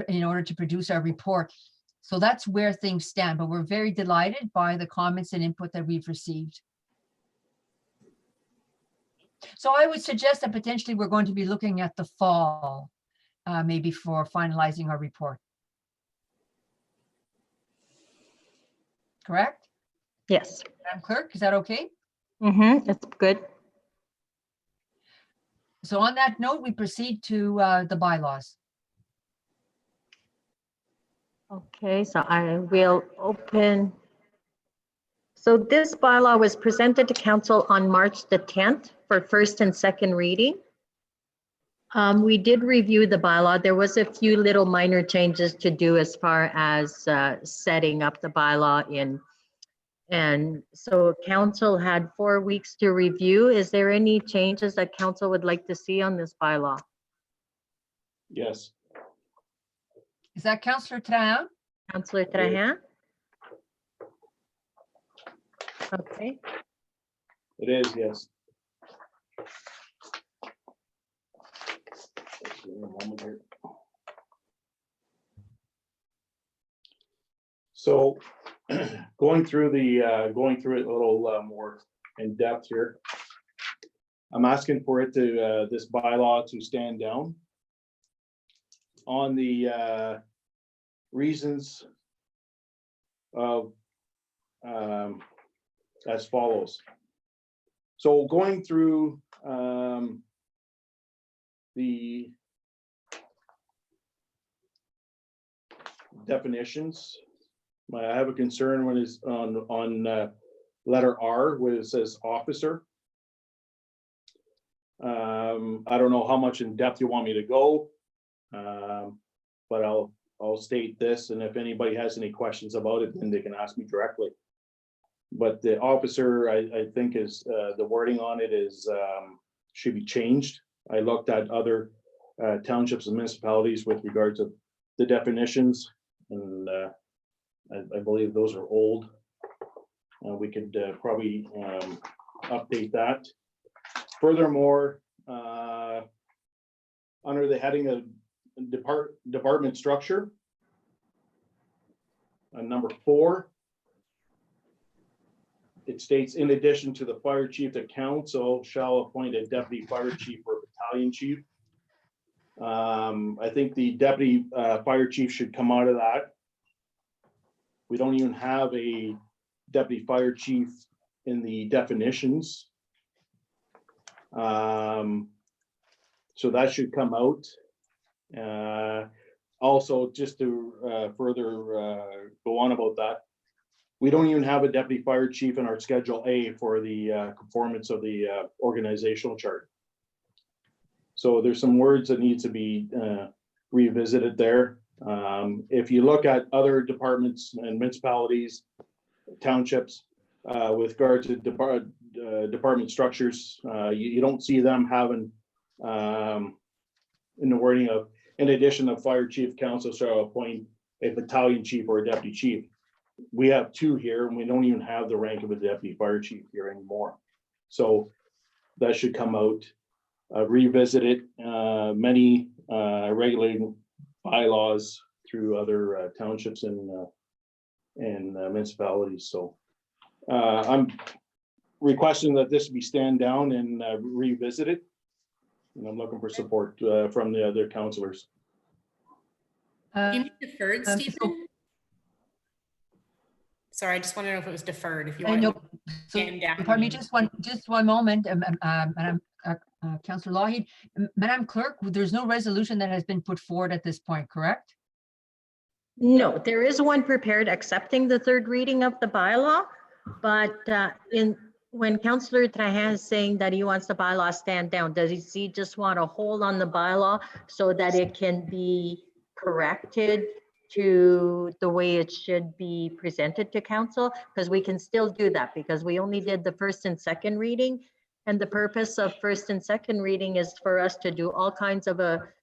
in order to produce our report. So that's where things stand, but we're very delighted by the comments and input that we've received. So I would suggest that potentially we're going to be looking at the fall, maybe for finalizing our report. Correct? Yes. Madam Clerk, is that okay? That's good. So on that note, we proceed to the bylaws. Okay, so I will open. So this bylaw was presented to council on March the 10th for first and second reading. We did review the bylaw. There was a few little minor changes to do as far as setting up the bylaw in. And so council had 4 weeks to review. Is there any changes that council would like to see on this bylaw? Yes. Is that Councillor Trahan? Councillor Trahan? Okay. It is, yes. So going through it a little more in depth here. I'm asking for it to this bylaw to stand down on the reasons of as follows. So going through the definitions, I have a concern when it's on letter R, where it says officer. I don't know how much in depth you want me to go, but I'll state this, and if anybody has any questions about it, then they can ask me directly. But the officer, I think is the wording on it is should be changed. I looked at other townships and municipalities with regard to the definitions, and I believe those are old. We could probably update that. Furthermore, under the heading of department structure, number 4, it states, in addition to the fire chief, the council shall appoint a deputy fire chief or battalion chief. I think the deputy fire chief should come out of that. We don't even have a deputy fire chief in the definitions. So that should come out. Also, just to further go on about that, we don't even have a deputy fire chief in our Schedule A for the conformance of the organizational chart. So there's some words that need to be revisited there. If you look at other departments and municipalities, townships, with regard to department structures, you don't see them having in the wording of in addition, the fire chief council shall appoint a battalion chief or a deputy chief. We have 2 here, and we don't even have the rank of a deputy fire chief here anymore. So that should come out, revisit it, many regulating bylaws through other townships and municipalities. So I'm requesting that this be stand down and revisited. And I'm looking for support from the other councilors. You mean deferred, so- Stephen? Sorry, I just want to know if it was deferred, if you I want know. to So, stand down. pardon me, just one moment, Madam Councillor Lougheed. Madam Clerk, there's no resolution that has been put forward at this point, correct? No, there is one prepared accepting the third reading of the bylaw, but when Councillor Trahan is saying that he wants the bylaw stand down, does he just want to hold on the bylaw so that it can be corrected to the way it should be presented to council? Because we can still do that, because we only did the first and second reading. And the purpose of first and second reading is for us to do all kinds of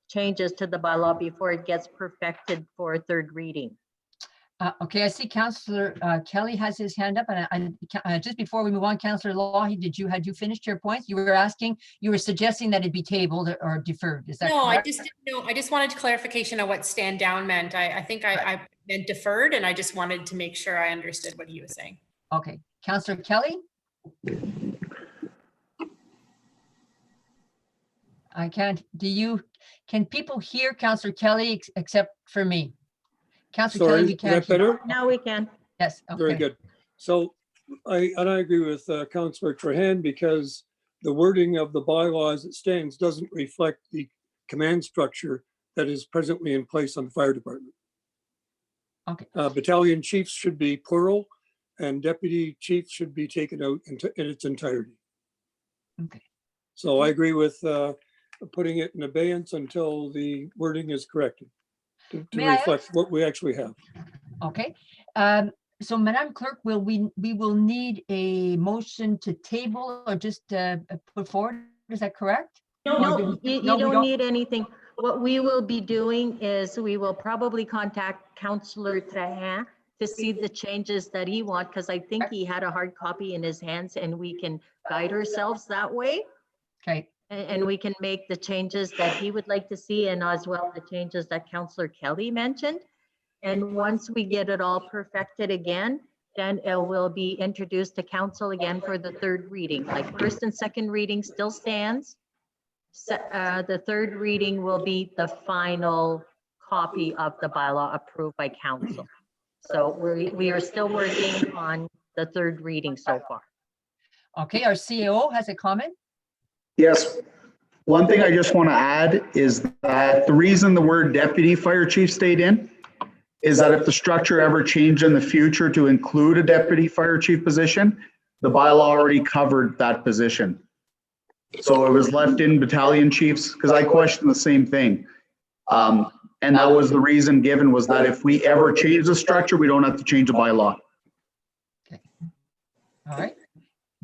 changes to the bylaw before it gets perfected for a third reading. Okay, I see Councillor Kelly has his hand up, and just before we move on, Councillor Lougheed, had you finished your points? You were suggesting that it be tabled or deferred, is that No, I correct? just didn't know. I just wanted clarification of what stand down meant. I think I meant deferred, and I just wanted to make sure I understood what he was saying. Okay, Councillor Kelly? I can't, can people hear Councillor Kelly except for me? Councillor Kelly, Sorry, we is can't that hear. better? Now we can. Yes, Very okay. good. So I agree with Councillor Trahan, because the wording of the bylaw as it stands doesn't reflect the command structure that is presently in place on the fire department. Okay. Battalion chiefs should be plural, and deputy chiefs should be taken out in its entirety. Okay. So I agree with putting it in abeyance until the wording is corrected to May I reflect what we actually have. Okay, so Madam Clerk, we will need a motion to table or just put forward, is that correct? No, you No, we don't need anything. What we will be doing is we will probably contact Councillor Trahan to see the changes that he wants, because I think he had a hard copy in his hands, and we can guide ourselves that way. Okay, And we can make the changes that he would like to see, and as well the changes that Councillor Kelly mentioned. And once we get it all perfected again, then it will be introduced to council again for the third reading. Like first and second reading still stands. The third reading will be the final copy of the bylaw approved by council. So we are still working on the third reading so far. okay, our CEO has a comment? Yes. One thing I just want to add is that the reason the word deputy fire chief stayed in is that if the structure ever changed in the future to include a deputy fire chief position, the bylaw already covered that position. So it was left in battalion chiefs, because I questioned the same thing. And that was the reason given, was that if we ever change the structure, we don't have to change the bylaw. All right.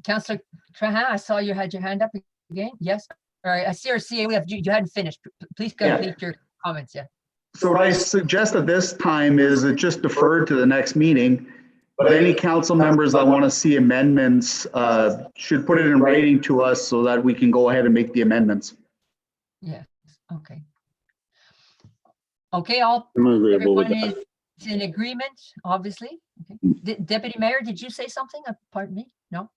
Councillor Trahan, I saw you had your hand up again, yes? All right, I see our CEO, you hadn't finished. Please complete your comments, yeah. So what I suggest at this time is it just deferred to the next meeting. But any council members that want to see amendments should put it in writing to us so that we can go ahead and make the amendments. Yes, okay. Okay, all, I'm agreeable with everyone that. is in agreement, obviously. Okay. Deputy Mayor, did you say something? Pardon me? No?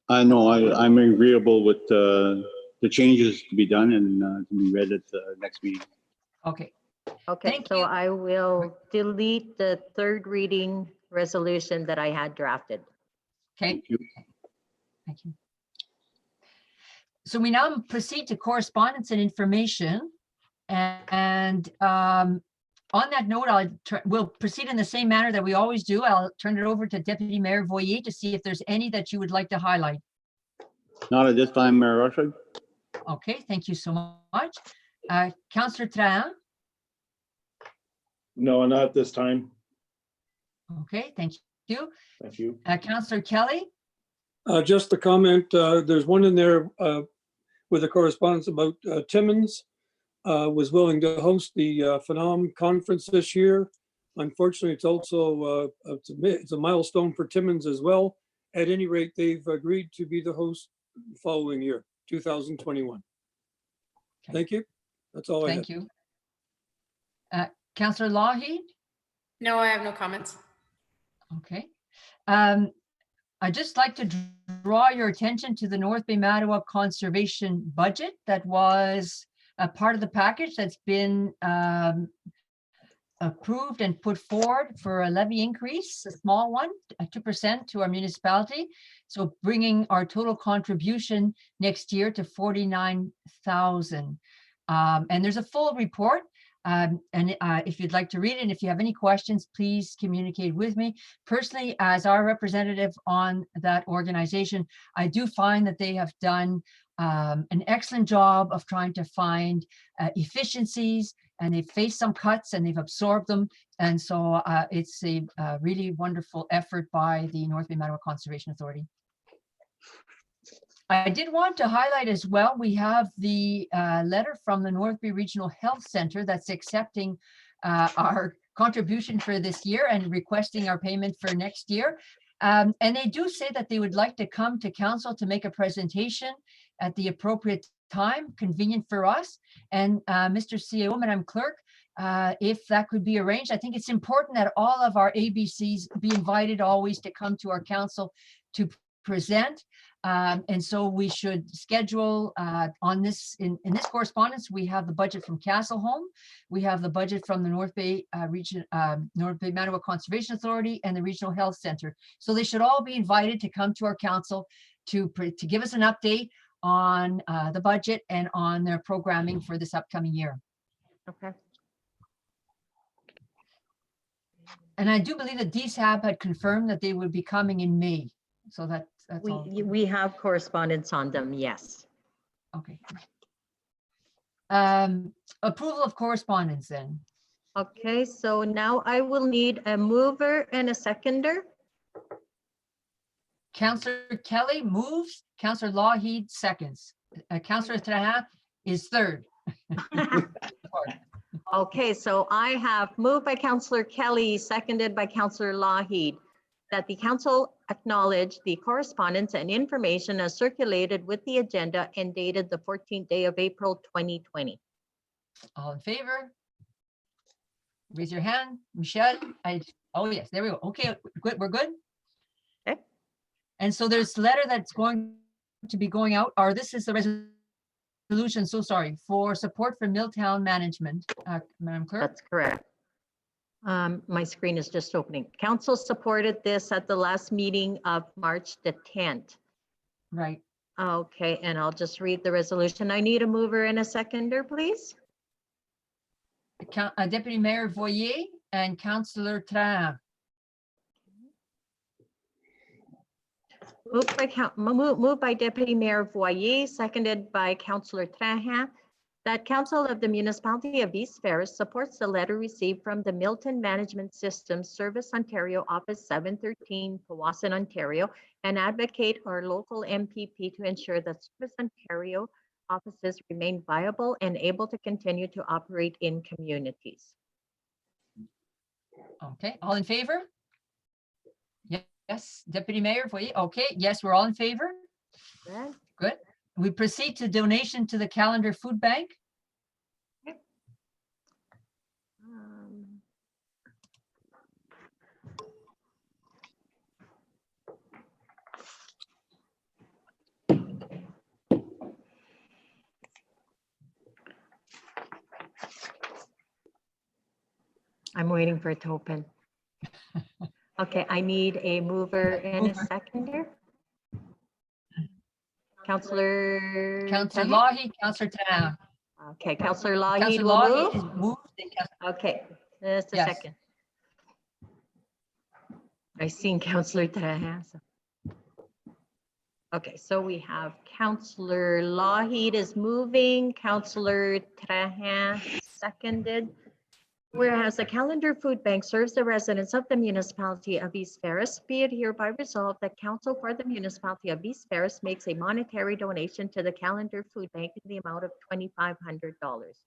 No, I'm agreeable with the changes to be done and to be read at the next meeting. Okay, Okay, Thank so you. I will delete the third reading resolution that I had drafted. okay, Thank you. thank you. So we now proceed to correspondence and information. And on that note, we'll proceed in the same manner that we always do. I'll turn it over to Deputy Mayor Voyer to see if there's any that you would like to highlight. Not at this time, Mayor Rushing. Okay, thank you so much. Councillor Trahan? No, not at this time. Okay, thank you. Thank you. Councillor Kelly? Just a comment, there's one in there with a correspondence about Timmins. was willing to host the Phenom conference this year. Unfortunately, it's also it's a milestone for Timmins as well. At any rate, they've agreed to be the host the following year, 2021. Okay. Thank you. That's all I have. Thank you. Councillor Lougheed? No, I have no comments. Okay. I'd just like to draw your attention to the North Bay Mattawa Conservation budget that was a part of the package that's been approved and put forward for a levy increase, a small one, 2% to our municipality. So bringing our total contribution next year to 49,000. And there's a full report. If you'd like to read it, and if you have any questions, please communicate with me. Personally, as our representative on that organization, I do find that they have done an excellent job of trying to find efficiencies, and they've faced some cuts and they've absorbed them. And so it's a really wonderful effort by the North Bay Mattawa Conservation Authority. I did want to highlight as well, we have the letter from the North Bay Regional Health Center that's accepting our contribution for this year and requesting our payment for next year. And they do say that they would like to come to council to make a presentation at the appropriate time, convenient for us. And Mr. CEO, Madam Clerk, if that could be arranged, I think it's important that all of our ABCs be invited always to come to our council to present. And so we should schedule on this, in this correspondence, we have the budget from Castleholm, we have the budget from the North Bay region, North Bay Mattawa Conservation Authority and the Regional Health Center. So they should all be invited to come to our council to give us an update on the budget and on their programming for this upcoming year. Okay. And I do believe that DSAB had confirmed that they would be coming in May. So that's all. We have correspondence on them, yes. Okay. Approval of correspondence then. Okay, so now I will need a mover and a seconder. Councillor Kelly moves, Councillor Lougheed seconds. Councillor Trahan is third. Okay, so I have moved by Councillor Kelly, seconded by Councillor Lougheed, that the council acknowledge the correspondence and information as circulated with the agenda and dated the 14th day of April 2020. All in favor? Raise your hand. Michelle, oh yes, there we go. Okay, good, we're good. Okay. And so there's a letter that's going to be going out, or this is the resolution, so sorry, for support for Milltown management, Madam Clerk. That's correct. My screen is just opening. Council supported this at the last meeting of March the 10th. Right. Okay, and I'll just read the resolution. I need a mover and a seconder, please. Deputy Mayor Voyer and Councillor Trahan. Moved by Deputy Mayor Voyer, seconded by Councillor Trahan, that Council of the Municipality of East Ferris supports the letter received from the Milton Management Systems Service Ontario Office 713, Powassan, Ontario, and advocate our local MPP to ensure that Service Ontario offices remain viable and able to continue to operate in communities. Okay, all in favor? Yes, Deputy Mayor Voyer. Okay, yes, we're all in favor. Good. Good. We proceed to donation to the Calendar Food Bank. I'm waiting for it to open. Okay, I need a mover and a seconder. Councillor Lougheed, Councillor Trahan. Okay, Councillor Lougheed Councillor will Lougheed is move. moved. and Councillor- Okay, just a Yes. second. I seen Councillor Trahan. Okay, so we have Councillor Lougheed is moving, Councillor Trahan seconded. Whereas the Calendar Food Bank serves the residents of the municipality of East Ferris, be it hereby resolved that Council for the municipality of East Ferris makes a monetary donation to the Calendar Food Bank in the amount of $2,500.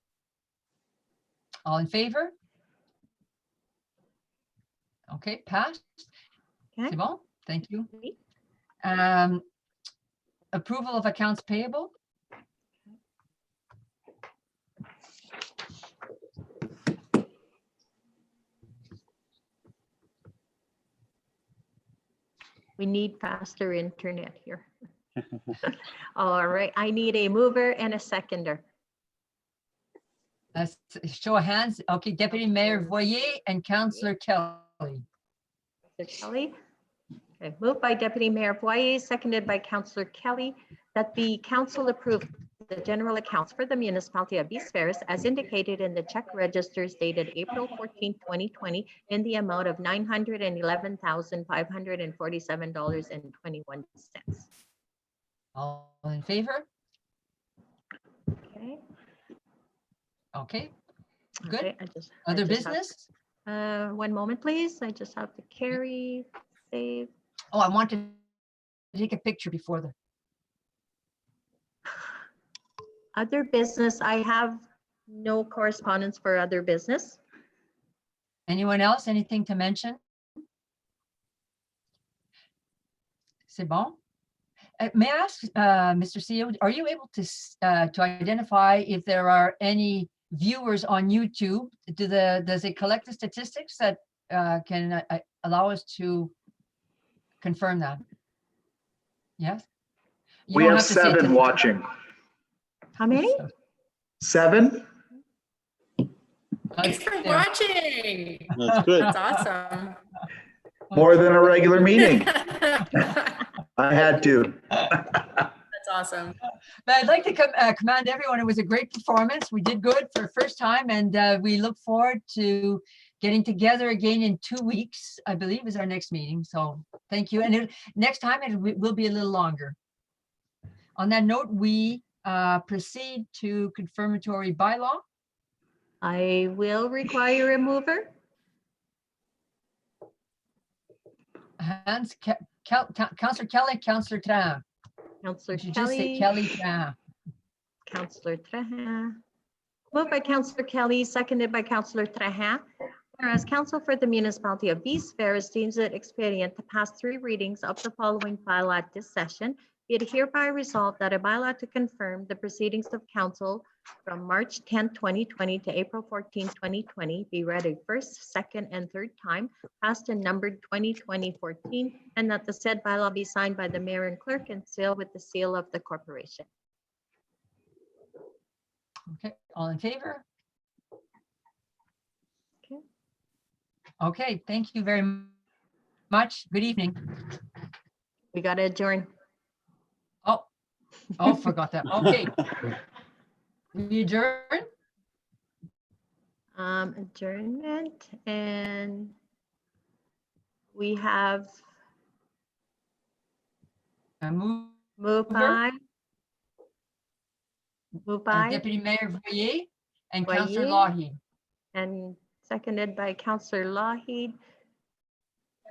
All in favor? Okay, passed. Okay. C'est bon? Thank you. Oui. Approval of accounts payable? We need faster internet here. All right, I need a mover and a seconder. Let's show of hands. Okay, Deputy Mayor Voyer and Councillor Kelly. Councillor Kelly. Okay, moved by Deputy Mayor Boyer, seconded by Councillor Kelly, that the council approve the general accounts for the municipality of East Ferris as indicated in the check registers dated April 14, 2020 in the amount of $911,547.21. All in favor? Okay. Okay, good. Okay, I Other just have- business? One moment, please. I just have to carry, save. Oh, I want to take a picture before the, Other business, I have no correspondence for other business. anyone else, anything to mention? C'est bon? May I ask, Mr. CEO, are you able to identify if there are any viewers on YouTube? Does it collect the statistics that can allow us to confirm that? Yes? You We don't have to say it to 7 the- watching. How many? 7? Thanks for There. watching. That's good. That's awesome. More than a regular meeting. I had to. That's awesome. But I'd like to commend everyone. It was a great performance. We did good for the first time, and we look forward to getting together again in 2 weeks, I believe is our next meeting. So thank you. And next time it will be a little longer. On that note, we proceed to confirmatory bylaw. I will require a mover. Hans, Councillor Kelly, Councillor Tran. Councillor You should just say Kelly, Kelly Tran. Councillor Trahan. Moved by Councillor Kelly, seconded by Councillor Trahan. Whereas Council for the Municipality of East Ferris deems it expedient to pass 3 readings of the following bylaw at this session, be it hereby resolved that a bylaw to confirm the proceedings of council from March 10, 2020 to April 14, 2020 be read a first, second, and third time, passed and numbered 2020-14, and that the said bylaw be signed by the mayor and clerk and sealed with the seal of the corporation. Okay, all in favor? Okay. Okay, thank you very much. Good evening. We got to adjourn. Oh, forgot that. Okay. We adjourn? Adjournment, and we have Move moved Mover. by Deputy Mayor Voyer and Councillor Voyer. Lougheed. and seconded by Councillor Lougheed,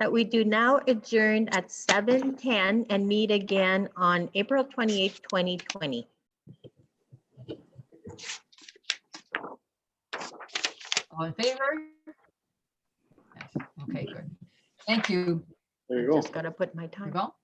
that we do now adjourn at 7:10 and meet again on April 28th, 2020. All in favor? Yes. Okay, good. Thank you. There you go. Just got to put my You time. go.